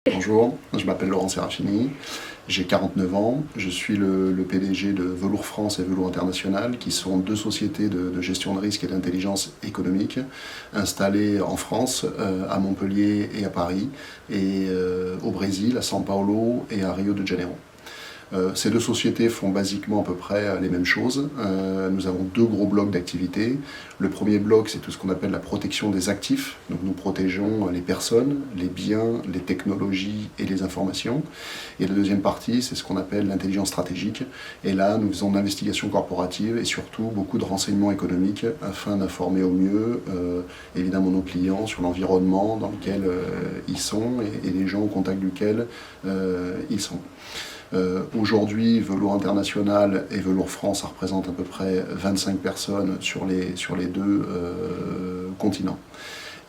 Bonjour, je m'appelle Laurent Serafini, j'ai 49 ans, je suis le PDG de Velours France et Velours International, qui sont deux sociétés de gestion de risque et d'intelligence économique, installées en France, à Montpellier et à Paris, et au Brésil, à São Paulo et à Rio de Janeiro. Ces deux sociétés font basiquement à peu près les mêmes choses. Nous avons deux gros blocs d'activité. Le premier bloc, c'est tout ce qu'on appelle la protection des actifs. Donc nous protégeons les personnes, les biens, les technologies et les informations. Et la deuxième partie, c'est ce qu'on appelle l'intelligence stratégique. Et là, nous faisons de l'investigation corporative et surtout beaucoup de renseignements économiques afin d'informer au mieux, évidemment, nos clients sur l'environnement dans lequel ils sont et les gens au contact duquel ils sont. Aujourd'hui, Velours International et Velours France, ça représente à peu près 25 personnes sur les deux continents.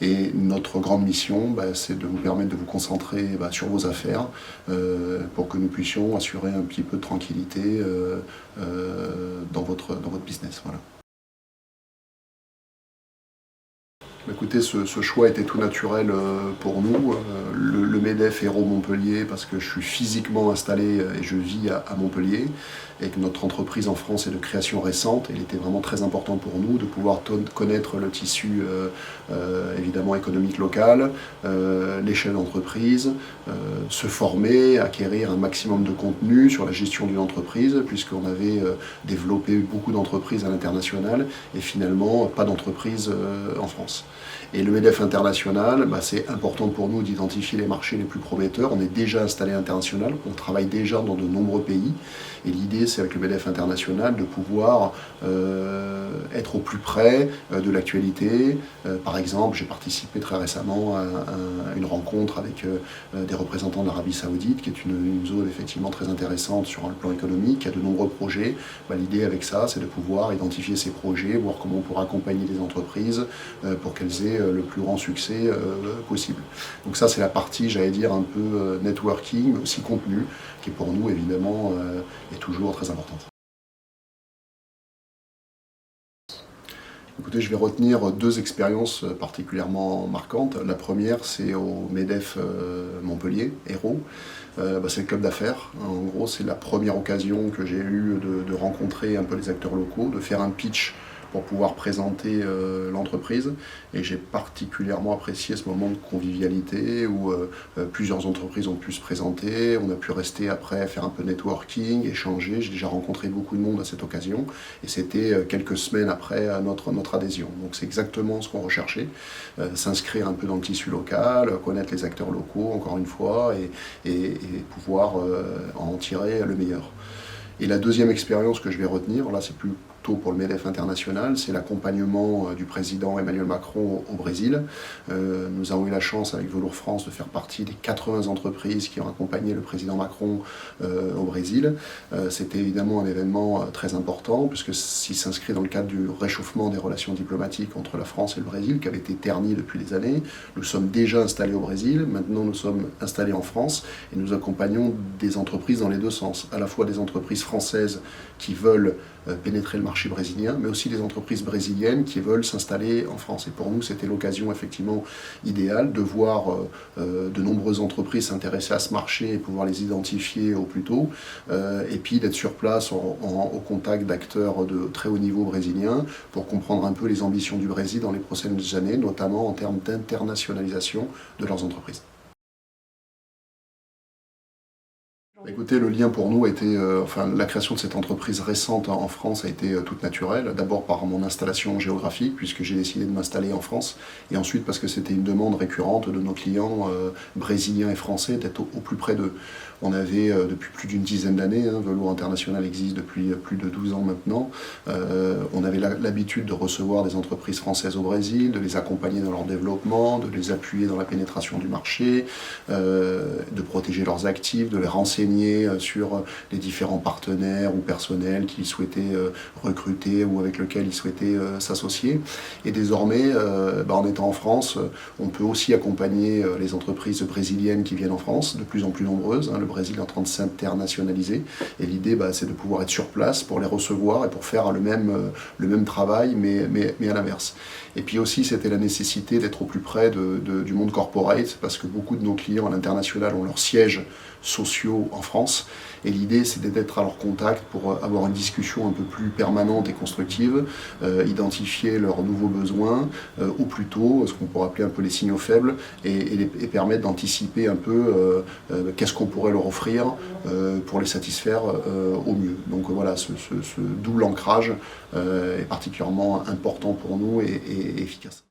Et notre grande mission, c'est de vous permettre de vous concentrer sur vos affaires pour que nous puissions assurer un petit peu de tranquillité dans votre business. Voilà. Écoutez, ce choix était tout naturel pour nous. Le MEDEF Hérault Montpellier, parce que je suis physiquement installé et je vis à Montpellier, et que notre entreprise en France est de création récente, il était vraiment très important pour nous de pouvoir connaître le tissu évidemment économique local, l'échelle d'entreprise, se former, acquérir un maximum de contenu sur la gestion d'une entreprise, puisqu'on avait développé beaucoup d'entreprises à l'international et finalement pas d'entreprise en France. Et le MEDEF International, c'est important pour nous d'identifier les marchés les plus prometteurs. On est déjà installé international, on travaille déjà dans de nombreux pays. Et l'idée, c'est avec le MEDEF International de pouvoir être au plus près de l'actualité. Par exemple, j'ai participé très récemment à une rencontre avec des représentants de l'Arabie Saoudite, qui est une zone effectivement très intéressante sur le plan économique, qui a de nombreux projets. L'idée avec ça, c'est de pouvoir identifier ces projets, voir comment on pourra accompagner les entreprises pour qu'elles aient le plus grand succès possible. Donc ça, c'est la partie, j'allais dire, un peu networking, mais aussi contenu, qui pour nous, évidemment, est toujours très importante. Écoutez, je vais retenir deux expériences particulièrement marquantes. La première, c'est au MEDEF Montpellier, Hérault. C'est le club d'affaires. En gros, c'est la première occasion que j'ai eue de rencontrer un peu les acteurs locaux, de faire un pitch pour pouvoir présenter l'entreprise. Et j'ai particulièrement apprécié ce moment de convivialité où plusieurs entreprises ont pu se présenter. On a pu rester après, faire un peu de networking, échanger. J'ai déjà rencontré beaucoup de monde à cette occasion. Et c'était quelques semaines après notre adhésion. Donc c'est exactement ce qu'on recherchait. S'inscrire un peu dans le tissu local, connaître les acteurs locaux, encore une fois, et pouvoir en tirer le meilleur. Et la deuxième expérience que je vais retenir, là c'est plutôt pour le MEDEF International, c'est l'accompagnement du président Emmanuel Macron au Brésil. Nous avons eu la chance avec Velours France de faire partie des 80 entreprises qui ont accompagné le président Macron au Brésil. C'était évidemment un événement très important puisque s'il s'inscrit dans le cadre du réchauffement des relations diplomatiques entre la France et le Brésil qui avait été terni depuis des années. Nous sommes déjà installés au Brésil, maintenant nous sommes installés en France et nous accompagnons des entreprises dans les deux sens, à la fois des entreprises françaises qui veulent pénétrer le marché brésilien, mais aussi des entreprises brésiliennes qui veulent s'installer en France. Et pour nous, c'était l'occasion effectivement idéale de voir de nombreuses entreprises s'intéresser à ce marché et pouvoir les identifier au plus tôt, et puis d'être sur place au contact d'acteurs de très haut niveau brésiliens pour comprendre un peu les ambitions du Brésil dans les prochaines années, notamment en termes d'internationalisation de leurs entreprises. Écoutez, le lien pour nous a été, la création de cette entreprise récente en France a été toute naturelle. D'abord par mon installation géographique, puisque j'ai décidé de m'installer en France, et ensuite parce que c'était une demande récurrente de nos clients brésiliens et français d'être au plus près d'eux. On avait depuis plus d'une dizaine d'années, Velours International existe depuis plus de 12 ans maintenant, on avait l'habitude de recevoir des entreprises françaises au Brésil, de les accompagner dans leur développement, de les appuyer dans la pénétration du marché, de protéger leurs actifs, de les renseigner accompagner sur les différents partenaires ou personnels qu'ils souhaitaient recruter ou avec lesquels ils souhaitaient s'associer. Et désormais, en étant en France, on peut aussi accompagner les entreprises brésiliennes qui viennent en France, de plus en plus nombreuses. Le Brésil est en train de s'internationaliser. Et l'idée, c'est de pouvoir être sur place pour les recevoir et pour faire le même travail, mais à l'inverse. Et puis aussi, c'était la nécessité d'être au plus près du monde corporate, parce que beaucoup de nos clients à l'international ont leurs sièges sociaux en France. Et l'idée, c'est d'être à leur contact pour avoir une discussion un peu plus permanente et constructive, identifier leurs nouveaux besoins au plus tôt, ce qu'on pourrait appeler un peu les signaux faibles, et permettre d'anticiper un peu qu'est-ce qu'on pourrait leur offrir pour les satisfaire au mieux. Donc voilà, ce double ancrage est particulièrement important pour nous et efficace.